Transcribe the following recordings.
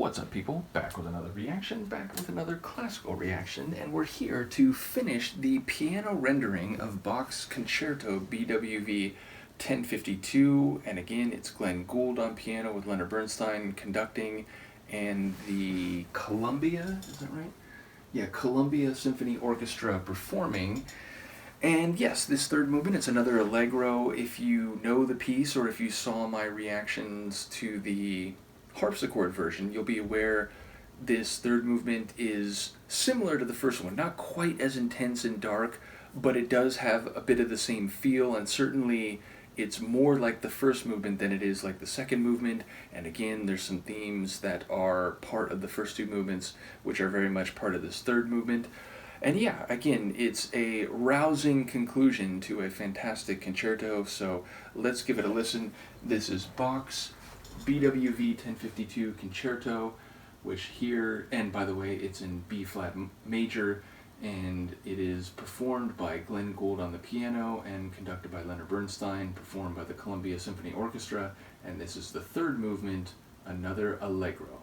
What's up, people? Back with another reaction, back with another classical reaction, and we're here to finish the piano rendering of Bach's Concerto BWV 1052, and again, it's Glenn Gould on piano with Leonard Bernstein conducting, and the Columbia, is that right? Yeah, Columbia Symphony Orchestra performing. And yes, this third movement, it's another Allegro. If you know the piece, or if you saw my reactions to the harpsichord version, you'll be aware this third movement is similar to the first one. Not quite as intense and dark, but it does have a bit of the same feel, and certainly it's more like the first movement than it is like the second movement. And again, there's some themes that are part of the first two movements, which are very much part of this third movement. And yeah, again, it's a rousing conclusion to a fantastic concerto, so let's give it a listen. This is Bach's BWV 1052 Concerto, which here, and by the way, it's in B-flat major, and it is performed by Glenn Gould on the piano and conducted by Leonard Bernstein, performed by the Columbia Symphony Orchestra, and this is the third movement, another Allegro.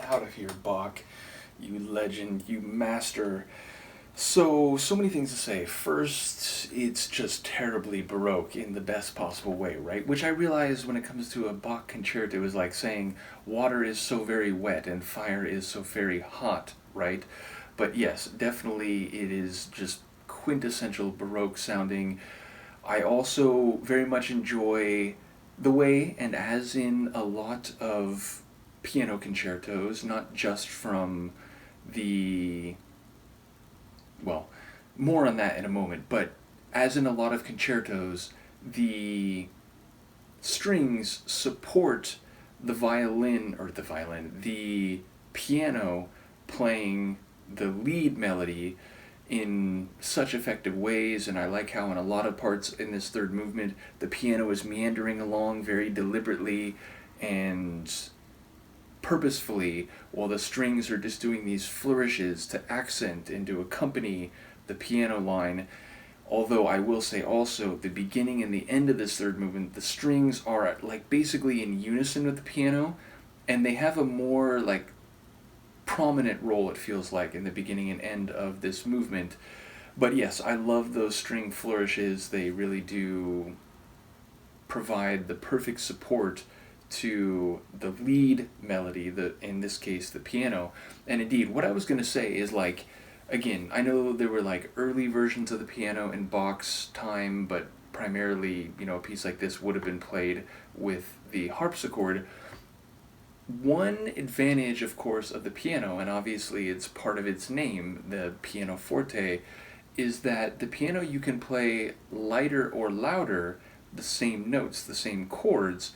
out of here, Bach. You legend, you master. So many things to say. First, it's just terribly Baroque in the best possible way, right? Which I realize when it comes to a Bach concerto is like saying water is so very wet and fire is so very hot, right? But yes, definitely it is just quintessential Baroque sounding. I also very much enjoy the way, and as in a lot of piano concertos, not just from the, well, more on that in a moment, but as in a lot of concertos, the strings support the piano playing the lead melody in such effective ways. And I like how in a lot of parts in this third movement, the piano is meandering along very deliberately and purposefully, while the strings are just doing these flourishes to accent and to accompany the piano line. Although I will say also, the beginning and the end of this third movement, the strings are like basically in unison with the piano, and they have a more like prominent role, it feels like, in the beginning and end of this movement. But yes, I love those string flourishes. They really do provide the perfect support to the lead melody, in this case the piano. And indeed, what I was going to say is, like, again, I know there were like early versions of the piano in Bach's time, but primarily, a piece like this would have been played with the harpsichord. One advantage, of course, of the piano, and obviously it's part of its name, the pianoforte, is that the piano, you can play lighter or louder the same notes, the same chords.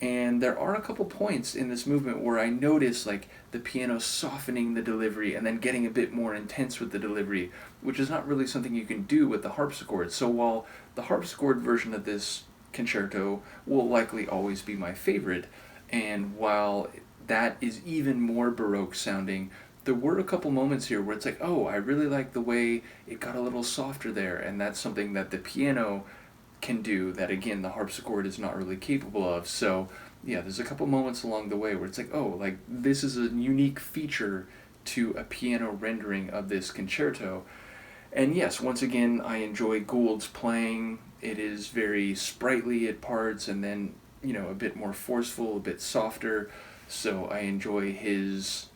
And there are a couple points in this movement where I notice like the piano softening the delivery and then getting a bit more intense with the delivery, which is not really something you can do with the harpsichord. So while the harpsichord version of this concerto will likely always be my favorite, and while that is even more Baroque sounding, there were a couple moments here where it's like, oh, I really like the way it got a little softer there, and that's something that the piano can do that, again, the harpsichord is not really capable of. So yeah, there's a couple moments along the way where it's like, oh, like this is a unique feature to a piano rendering of this concerto. And yes, once again, I enjoy Gould's playing. It is very sprightly at parts, and then a bit more forceful, a bit softer. So I enjoy his,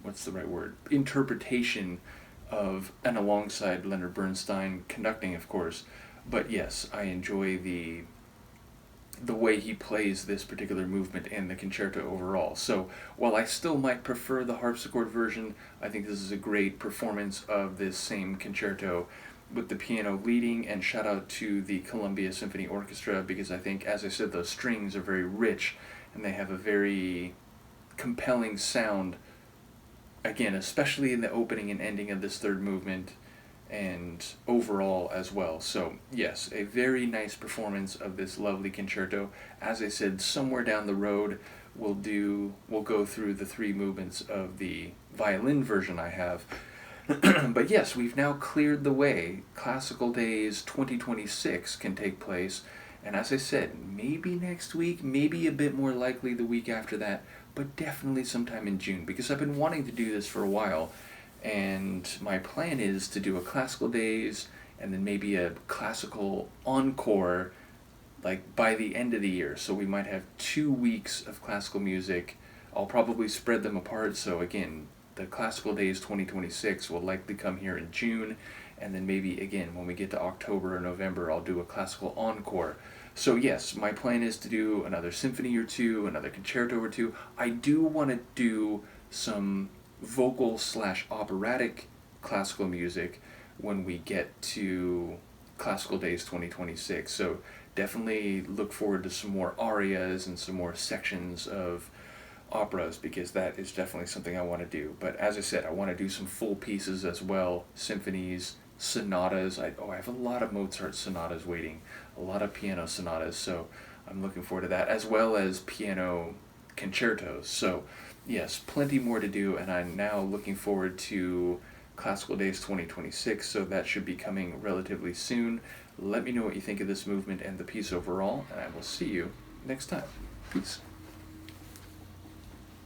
what's the right word, interpretation of, and alongside Leonard Bernstein conducting, of course. But yes, I enjoy the way he plays this particular movement and the concerto overall. So while I still might prefer the harpsichord version, I think this is a great performance of this same concerto with the piano leading, and shout out to the Columbia Symphony Orchestra, because I think, as I said, those strings are very rich and they have a very compelling sound, again, especially in the opening and ending of this third movement, and overall as well. So yes, a very nice performance of this lovely concerto. As I said, somewhere down the road we'll go through the three movements of the violin version I have. But yes, we've now cleared the way. Classical Days 2026 can take place, and as I said, maybe next week, maybe a bit more likely the week after that, but definitely sometime in June, because I've been wanting to do this for a while. And my plan is to do a Classical Days and then maybe a classical encore like by the end of the year. So we might have 2 weeks of classical music. I'll probably spread them apart. So again, the Classical Days 2026 will likely come here in June, and then maybe again when we get to October or November, I'll do a classical encore. So yes, my plan is to do another symphony or two, another concerto or two. I do want to do some vocal/operatic classical music when we get to Classical Days 2026. So definitely look forward to some more arias and some more sections of operas, because that is definitely something I want to do. But as I said, I want to do some full pieces as well, symphonies, sonatas. I have a lot of Mozart sonatas waiting, a lot of piano sonatas, so I'm looking forward to that, as well as piano concertos. So yes, plenty more to do, and I'm now looking forward to Classical Days 2026, so that should be coming relatively soon. Let me know what you think of this movement and the piece overall, and I will see you next time. Peace.